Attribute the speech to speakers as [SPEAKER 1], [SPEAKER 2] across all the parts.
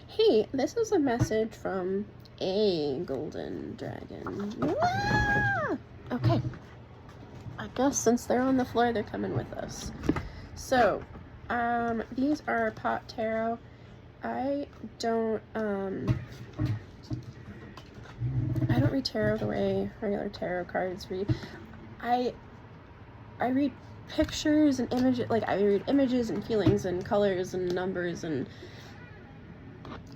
[SPEAKER 1] Hey, this is a message from a golden dragon. Ah! Okay. I guess since they're on the floor, they're coming with us. So, these are pot tarot. I don't read tarot the way regular tarot cards read. I read pictures and images, like I read images and feelings and colors and numbers and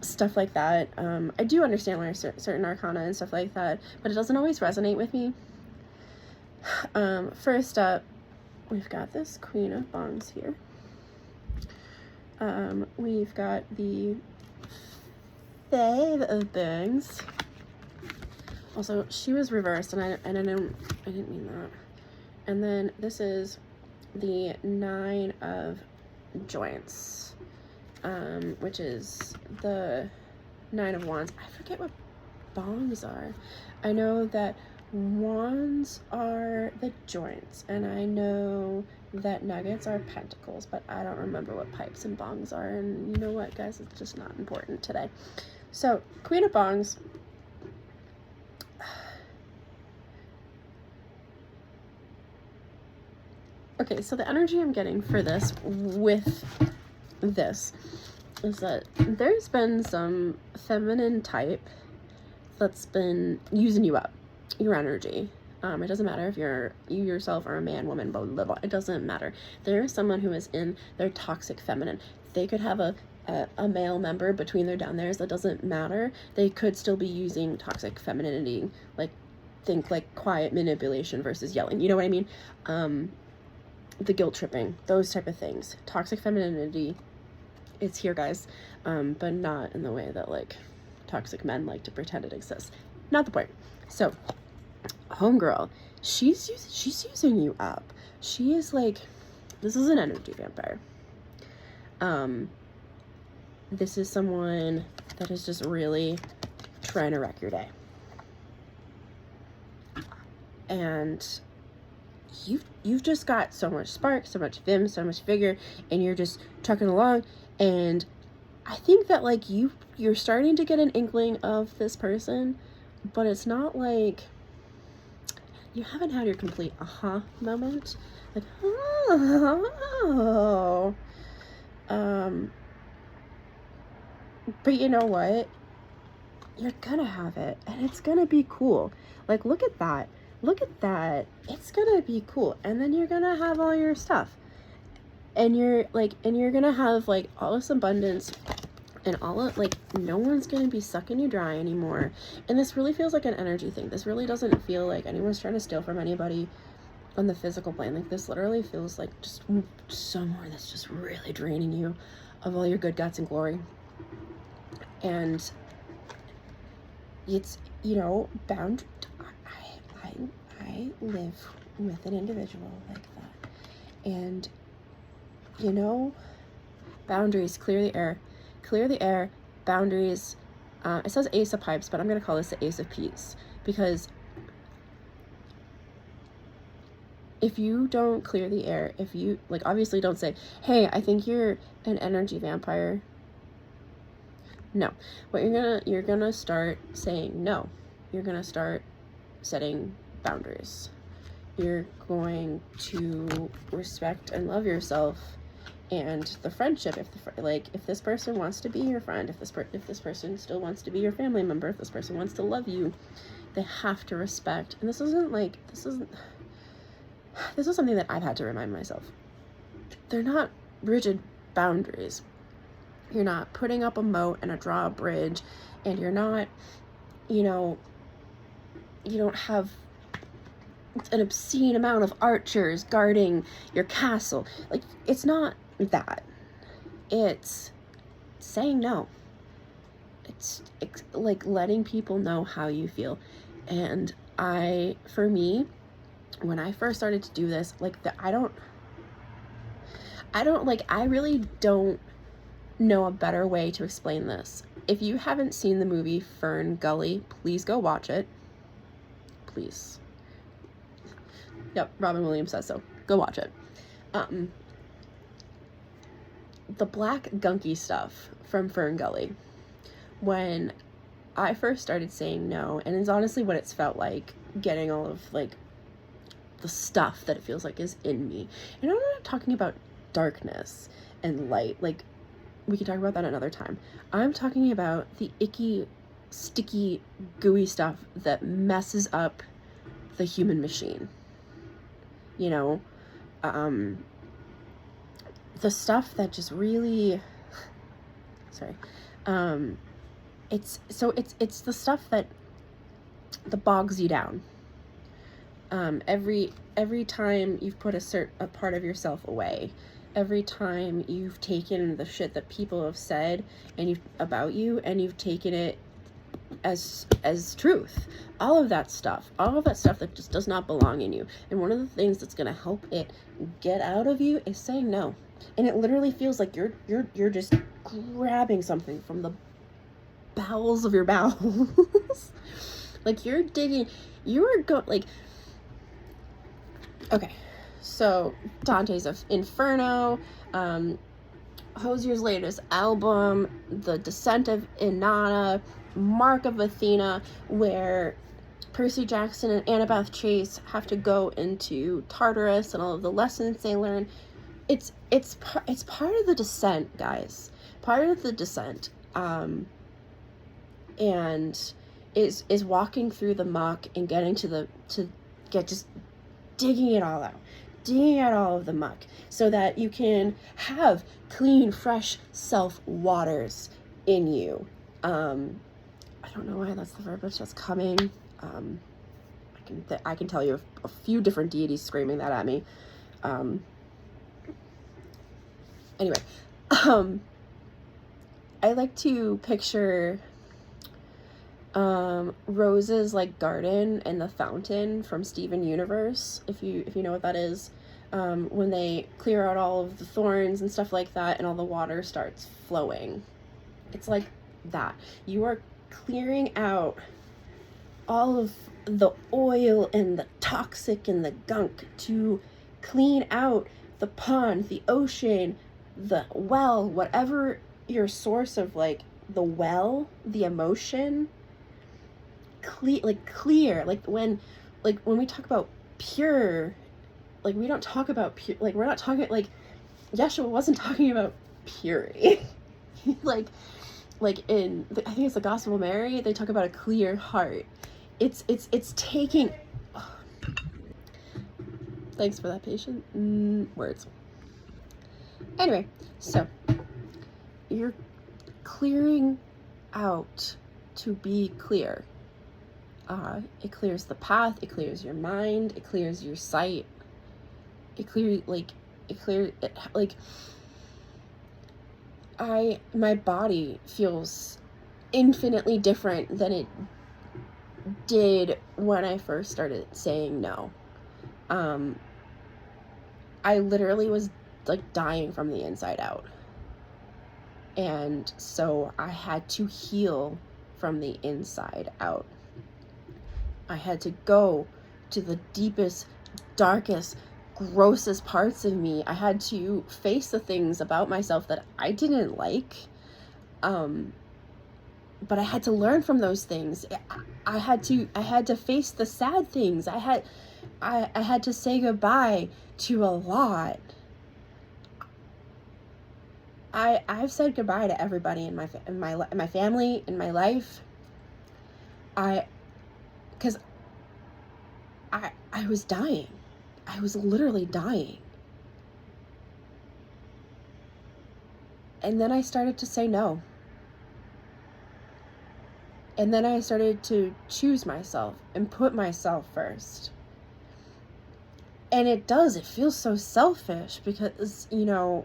[SPEAKER 1] stuff like that. I do understand where certain arcana and stuff like that, but it doesn't always resonate with me. First up, we've got this Queen of Wands here. We've got the Five of Bangs. Also, she was reversed, and I didn't mean that. And then this is the Nine of Joints, which is the Nine of Wands. I forget what bongs are. I know that wands are the joints, and I know that nuggets are pentacles, but I don't remember what pipes and bongs are, and you know what, guys, it's just not important today. So, Queen of Bongs. Okay, so the energy I'm getting for this with this is that there's been some feminine type that's been using you up, your energy. It doesn't matter if you yourself are a man, woman, blah, blah, blah. It doesn't matter. There is someone who is in their toxic feminine. They could have a male member between their down theirs. That doesn't matter. They could still be using toxic femininity, like think like quiet manipulation versus yelling. You know what I mean? The guilt tripping, those type of things. Toxic femininity, it's here, guys, but not in the way that like toxic men like to pretend it exists. Not the point. So, homegirl, she's using you up. She is like, this is an energy vampire. This is someone that is just really trying to wreck your day. And you've just got so much spark, so much vim, so much vigor, and you're just trucking along. And I think that like you're starting to get an inkling of this person, but it's not like you haven't had your complete aha moment. Like, oh. But you know what? You're gonna have it, and it's gonna be cool. Like, look at that. Look at that. It's gonna be cool. And then you're gonna have all your stuff. And you're gonna have like all this abundance and all of like, no one's gonna be sucking you dry anymore. And this really feels like an energy thing. This really doesn't feel like anyone's trying to steal from anybody on the physical plane. Like, this literally feels like just somewhere that's just really draining you of all your good guts and glory. And it's, you know, bound. I live with an individual like that, and you know, boundaries. Clear the air. Boundaries. It says Ace of Pipes, but I'm gonna call this the Ace of Peace, because if you don't clear the air, if you like, obviously don't say, hey, I think you're an energy vampire. No, what you're gonna start saying no. You're gonna start setting boundaries. You're going to respect and love yourself and the friendship. If this person wants to be your friend, if this person still wants to be your family member, if this person wants to love you, they have to respect. And this is something that I've had to remind myself. They're not rigid boundaries. You're not putting up a moat and a drawbridge, and you're not, you know, you don't have an obscene amount of archers guarding your castle. Like, it's not that. It's saying no. It's like letting people know how you feel. And for me, when I first started to do this, like, I really don't know a better way to explain this. If you haven't seen the movie Fern Gully, please go watch it. Please. Yep, Robin Williams says so. Go watch it. The black gunky stuff from Fern Gully. when I first started saying no, and it's honestly what it's felt like, getting all of like the stuff that it feels like is in me. And I'm not talking about darkness and light, like we can talk about that another time. I'm talking about the icky, sticky, gooey stuff that messes up the human machine. You know, the stuff that just really, sorry, it's the stuff that bogs you down. Every time you've put a part of yourself away, every time you've taken the shit that people have said about you, and you've taken it as truth, all of that stuff that just does not belong in you. And one of the things that's going to help it get out of you is saying no. And it literally feels like you're just grabbing something from the bowels of your bowels. Like you're digging, okay, so Dante's Inferno, Hozier's latest album, The Descent of Inanna, Mark of Athena, where Percy Jackson and Annabeth Chase have to go into Tartarus and all of the lessons they learn. It's part of the descent, guys. Part of the descent. And is walking through the muck and getting just digging it all out. Digging out all of the muck so that you can have clean, fresh self waters in you. I don't know why that's the verbiage that's coming. I can tell you a few different deities screaming that at me. Anyway, I like to picture Rose's like garden and the fountain from Steven Universe, if you know what that is, when they clear out all of the thorns and stuff like that and all the water starts flowing. It's like that. You are clearing out all of the oil and the toxic and the gunk to clean out the pond, the ocean, the well, whatever your source of like the well, the emotion, clear, like when we talk about pure, like we don't talk about pure, like we're not talking, like Yeshua wasn't talking about purity. like in I think it's the Gospel of Mary, they talk about a clear heart. It's taking thanks for that patient words. Anyway, so you're clearing out to be clear. It clears the path, it clears your mind, it clears your sight, my body feels infinitely different than it did when I first started saying no. I literally was like dying from the inside out. And so I had to heal from the inside out. I had to go to the deepest, darkest, grossest parts of me. I had to face the things about myself that I didn't like. But I had to learn from those things. I had to face the sad things. I had to say goodbye to a lot. I've said goodbye to everybody in my family, in my life. Because I was dying. I was literally dying. And then I started to say no. And then I started to choose myself and put myself first. And it feels so selfish because, you know,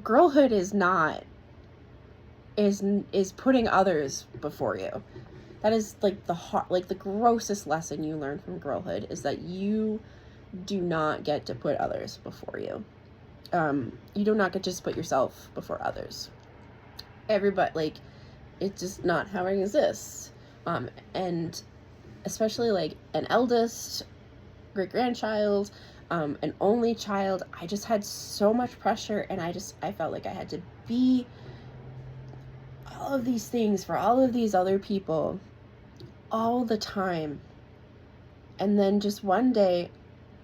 [SPEAKER 1] girlhood is putting others before you. That is like the grossest lesson you learn from girlhood is that you do not get to put others before you. You do not get to just put yourself before others. Everybody, like, it's just not how it exists. And especially like an eldest, great-grandchild, an only child, I just had so much pressure, and I felt like I had to be all of these things for all of these other people all the time. And then just one day,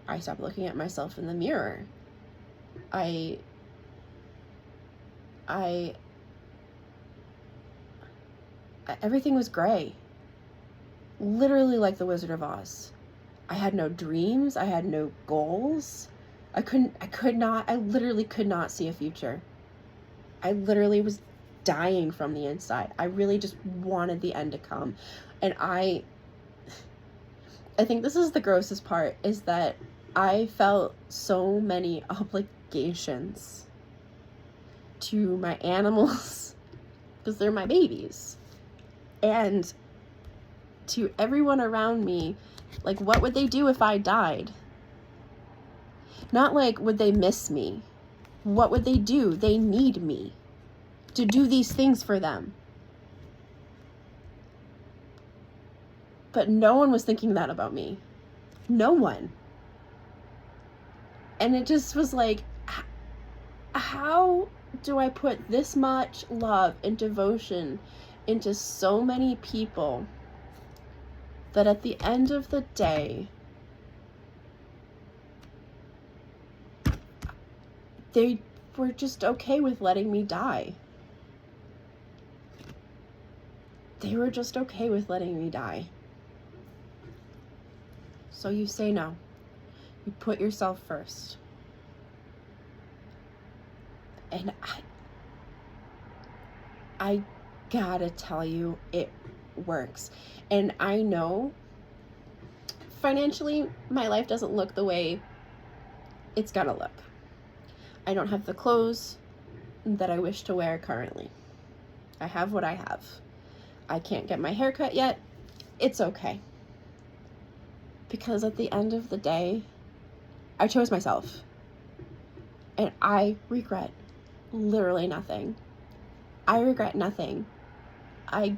[SPEAKER 1] I stopped looking at myself in the mirror. Everything was gray. Literally like the Wizard of Oz. I had no dreams. I had no goals. I literally could not see a future. I literally was dying from the inside. I really just wanted the end to come. And I think this is the grossest part, is that I felt so many obligations to my animals, because they're my babies, and to everyone around me. Like, what would they do if I died? Not like, would they miss me? What would they do? They need me to do these things for them. But no one was thinking that about me. No one. And it just was like, how do I put this much love and devotion into so many people that at the end of the day, they were just okay with letting me die? They were just okay with letting me die. So you say no. You put yourself first. And I gotta tell you, it works. And I know financially my life doesn't look the way it's gotta look. I don't have the clothes that I wish to wear currently. I have what I have. I can't get my hair cut yet. It's okay. Because at the end of the day, I chose myself. And I regret literally nothing. I regret nothing. I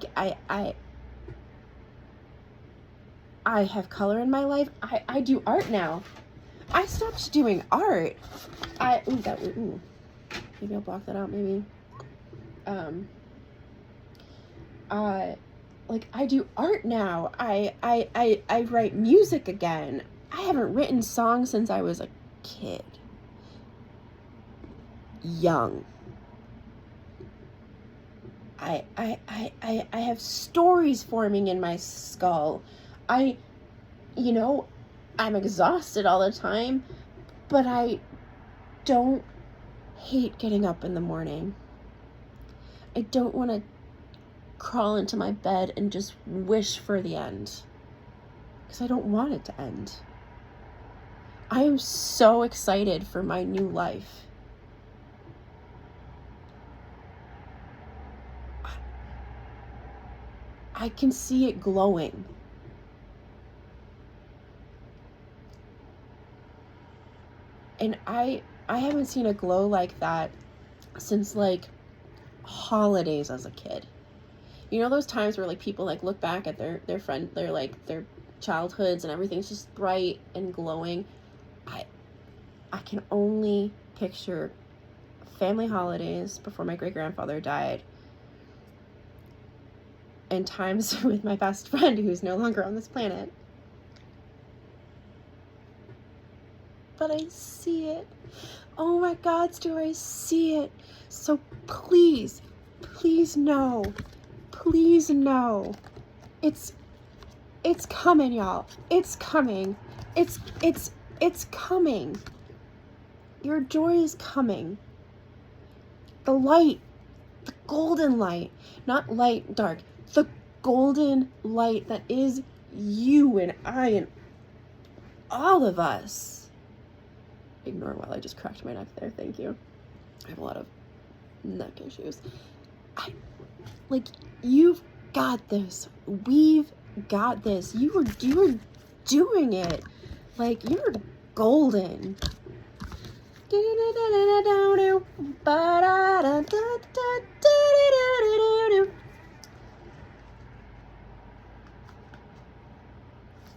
[SPEAKER 1] have color in my life. I do art now. I stopped doing art. Maybe I'll block that out, maybe. Like, I do art now. I write music again. I haven't written songs since I was a kid. Young. I have stories forming in my skull. I'm exhausted all the time, but I don't hate getting up in the morning. I don't want to crawl into my bed and just wish for the end, because I don't want it to end. I am so excited for my new life. I can see it glowing. And I haven't seen a glow like that since like holidays as a kid. You know those times where like people like look back at their childhoods and everything's just bright and glowing. I can only picture family holidays before my great-grandfather died, and times with my best friend who's no longer on this planet. But I see it. Oh my God, do I see it? So please know. Please know. It's coming, y'all. It's coming. It's coming. Your joy is coming. The light, the golden light, not light, dark, the golden light that is you and I and all of us. Ignore while I just cracked my neck there. Thank you. I have a lot of neck issues. You've got this. We've got this. You were doing it. Like, you're golden.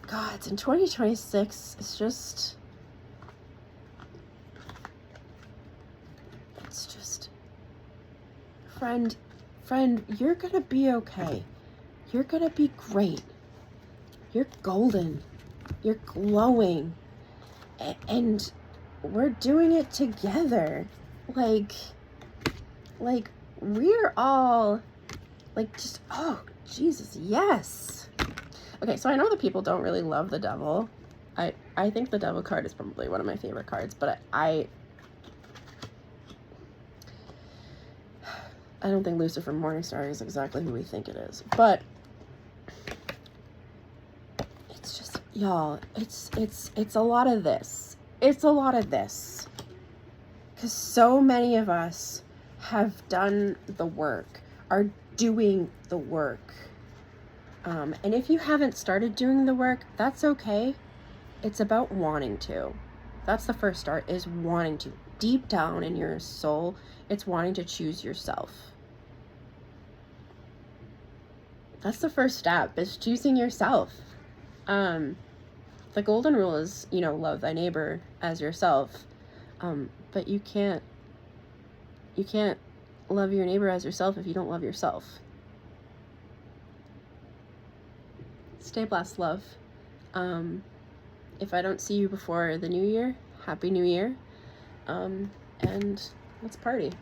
[SPEAKER 1] God, it's in 2026. It's just friend, friend, you're gonna be okay. You're gonna be great. You're golden. You're glowing. And we're doing it together. Like we're all like, just, oh Jesus, yes. Okay, so I know that people don't really love the devil. I think the devil card is probably one of my favorite cards, but I don't think Lucifer Morningstar is exactly who we think it is. But it's just, y'all, it's a lot of this. It's a lot of this. Because so many of us have done the work, are doing the work. And if you haven't started doing the work, that's okay. It's about wanting to. That's the first start, is wanting to. Deep down in your soul, it's wanting to choose yourself. That's the first step, is choosing yourself. The golden rule is, love thy neighbor as yourself. But you can't love your neighbor as yourself if you don't love yourself. Stay blessed, love. If I don't see you before the new year, Happy New Year. And let's party.